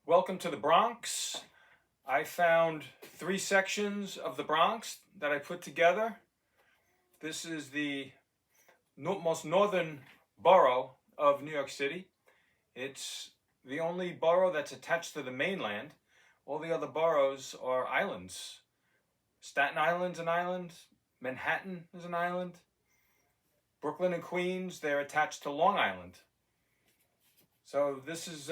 Welcome to the Bronx. I found 3 sections of the Bronx that I put together. This is the most northern borough of New York City. It's the only borough that's attached to the mainland. All the other boroughs are islands. Staten Island's an island. Manhattan is an island. Brooklyn and Queens, they're attached to Long Island. So this is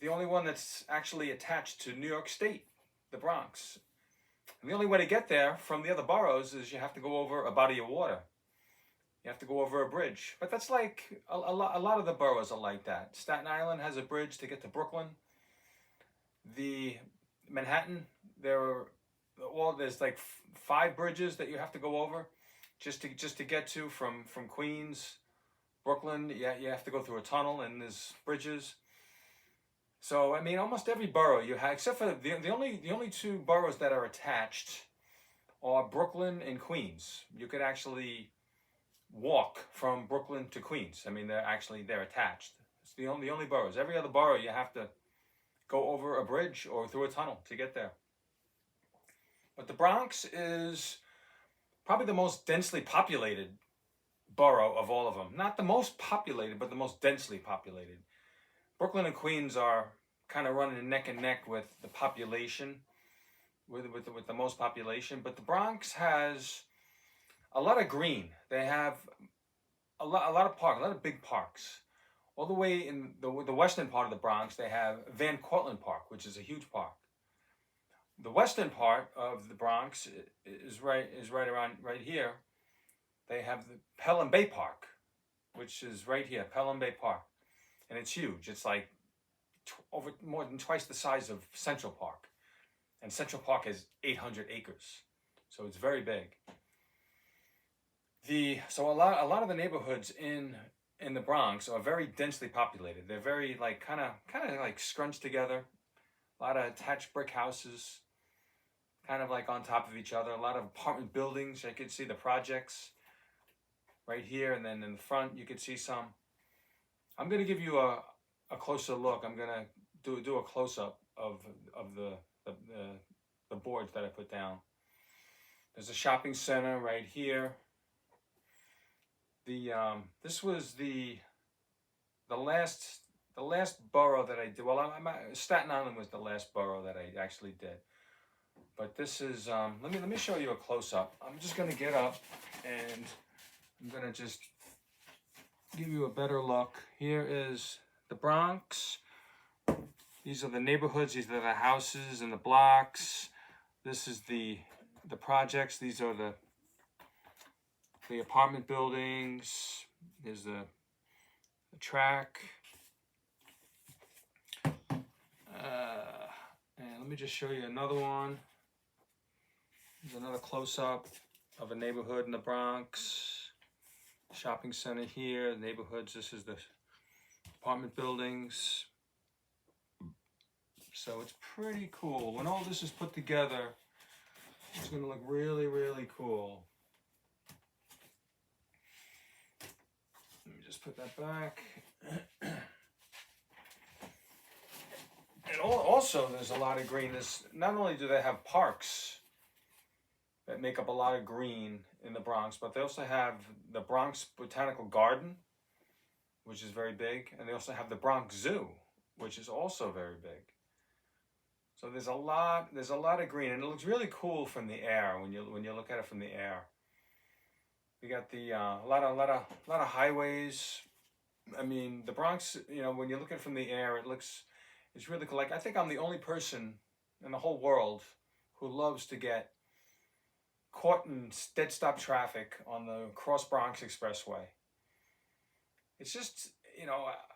the only one that's actually attached to New York State, the Bronx. And the only way to get there from the other boroughs is you have to go over a body of water. You have to go over a bridge. But that's like, a lot of the boroughs are like that. Staten Island has a bridge to get to Brooklyn. The Manhattan, there's like 5 bridges that you have to go over just to get to from Queens. Brooklyn, you have to go through a tunnel and there's bridges. So I mean, almost every borough you have, except for the only 2 boroughs that are attached are Brooklyn and Queens. You could actually walk from Brooklyn to Queens. I mean, they're attached. It's the only boroughs. Every other borough you have to go over a bridge or through a tunnel to get there. But the Bronx is probably the most densely populated borough of all of them. Not the most populated, but the most densely populated. Brooklyn and Queens are kind of running neck and neck with the population, with the most population. But the Bronx has a lot of green. They have a lot of parks, a lot of big parks. All the way in the western part of the Bronx, they have Van Cortlandt Park, which is a huge park. The western part of the Bronx is right here. They have the Pelham Bay Park, which is right here, Pelham Bay Park. And it's huge. It's like over more than twice the size of Central Park. And Central Park is 800 acres. So it's very big. So a lot of the neighborhoods in the Bronx are very densely populated. They're very like kind of like scrunched together. A lot of attached brick houses, kind of like on top of each other. A lot of apartment buildings. You can see the projects right here, and then in the front you can see some. I'm going to give you a closer look. I'm going to do a close-up of the boards that I put down. There's a shopping center right here. This was the last borough that I did. Well, Staten Island was the last borough that I actually did. But this is let me show you a close-up. I'm just going to get up and I'm going to just give you a better look. Here is the Bronx. These are the neighborhoods. These are the houses and the blocks. This is the projects. These are the apartment buildings. There's the track. And let me just show you another one. There's another close-up of a neighborhood in the Bronx. Shopping center here, neighborhoods. This is the apartment buildings. So it's pretty cool. When all this is put together, it's going to look really, really cool. Let me just put that back. And also, there's a lot of green. Not only do they have parks that make up a lot of green in the Bronx, but they also have the Bronx Botanical Garden, which is very big, and they also have the Bronx Zoo, which is also very big. So there's a lot of green, and it looks really cool from the air when you look at it from the air. We got a lot of highways. I mean, the Bronx, when you look at it from the air, it's really cool. Like, I think I'm the only person in the whole world who loves to get caught in dead stop traffic on the Cross Bronx Expressway. It's just,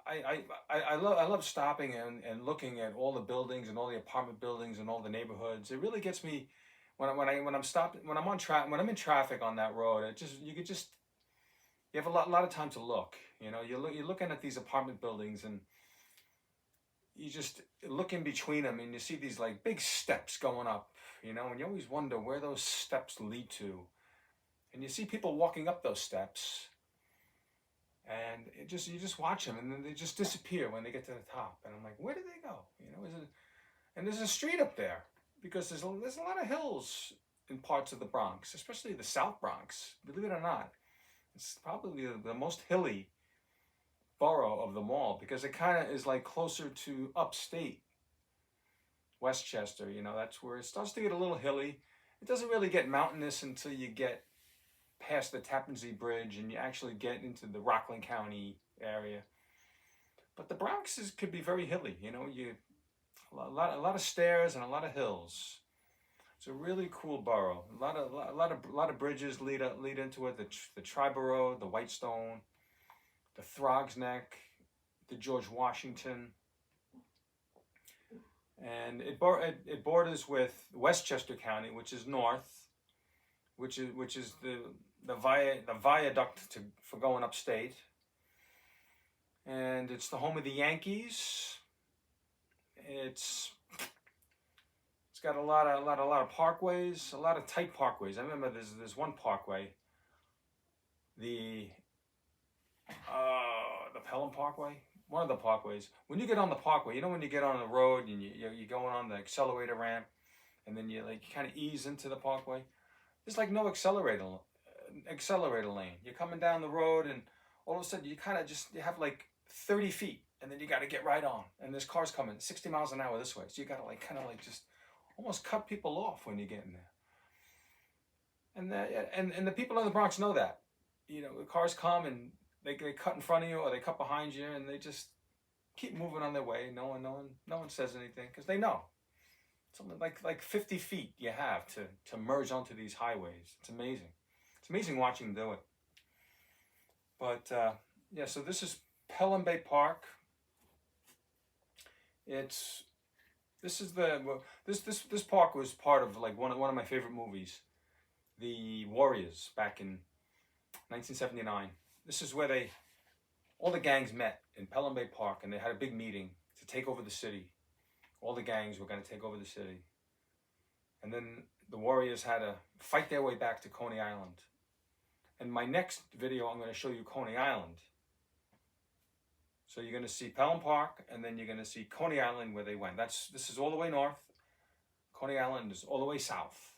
I love stopping and looking at all the buildings and all the apartment buildings and all the neighborhoods. It really gets me when I'm in traffic on that road. You have a lot of time to look. You're looking at these apartment buildings and you just look in between them and you see these like big steps going up. And you always wonder where those steps lead to. And you see people walking up those steps. And you just watch them, and then they just disappear when they get to the top. And I'm like, where did they go? And there's a street up there because there's a lot of hills in parts of the Bronx, especially the South Bronx. Believe it or not, it's probably the most hilly borough of them all because it kind of is like closer to upstate Westchester. You know, that's where it starts to get a little hilly. It doesn't really get mountainous until you get past the Tappan Zee Bridge and you actually get into the Rockland County area. But the Bronx could be very hilly. You know, a lot of stairs and a lot of hills. It's a really cool borough. A lot of bridges lead into it. The Triborough, the Whitestone, the Throgs Neck, the George Washington, and it borders with Westchester County, which is north, which is the viaduct for going upstate, and it's the home of the Yankees. It's got a lot of parkways, a lot of tight parkways. I remember there's one parkway, the Pelham Parkway, one of the parkways. When you get on the parkway, you know when you get on the road and you're going on the accelerator ramp, and then you kind of ease into the parkway. There's like no accelerator lane. You're coming down the road, and all of a sudden you have like 30 feet, and then you got to get right on. And there's cars coming 60 miles an hour this way, so you got to just almost cut people off when you get in there. And the people in the Bronx know that. You know, the cars come and they cut in front of you or they cut behind you, and they just keep moving on their way. No one says anything because they know. Something like 50 feet you have to merge onto these highways. It's amazing. It's amazing watching them do it. But yeah, so this is Pelham Park. This park was part of like one of my favorite movies, The Warriors, back in 1979. This is where all the gangs met in Pelham Park, and they had a big meeting to take over the city. All the gangs were going to take over the city. And then the Warriors had to fight their way back to Coney Island. In my next video, I'm going to show you Coney Island. So you're going to see Pelham Park, and then you're going to see Coney Island where they went. This is all the way north. Coney Island is all the way south.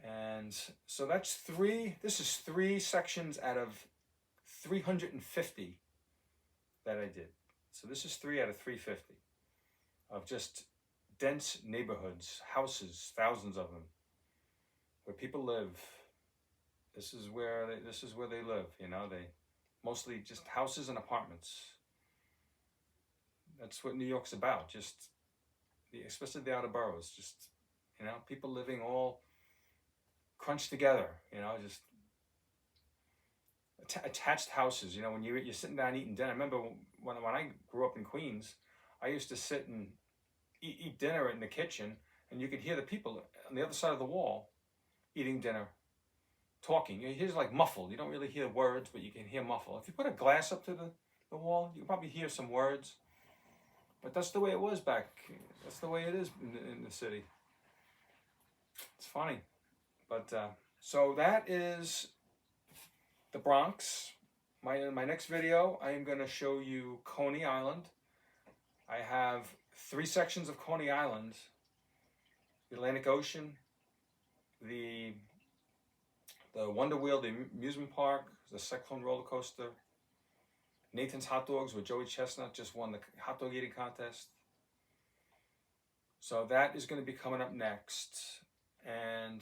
And so this is 3 sections out of 350 that I did. So this is 3 out of 350 of just dense neighborhoods, houses, thousands of them, where people live. This is where they live, you know, they mostly just houses and apartments. That's what New York's about, especially the outer boroughs, just, you know, people living all crunched together, you know, just attached houses. You know, when you're sitting down eating dinner. I remember when I grew up in Queens, I used to sit and eat dinner in the kitchen, and you could hear the people on the other side of the wall eating dinner, talking. You hear like muffled. You don't really hear words, but you can hear muffled. If you put a glass up to the wall, you can probably hear some words. But that's the way it was back. That's the way it is in the city. It's funny. But so that is the Bronx. In my next video, I am going to show you Coney Island. I have 3 sections of Coney Island: the Atlantic Ocean, the Wonder Wheel, the amusement park, the Cyclone roller coaster, Nathan's Hot Dogs, where Joey Chestnut just won the hot dog eating contest. So that is going to be coming up next. And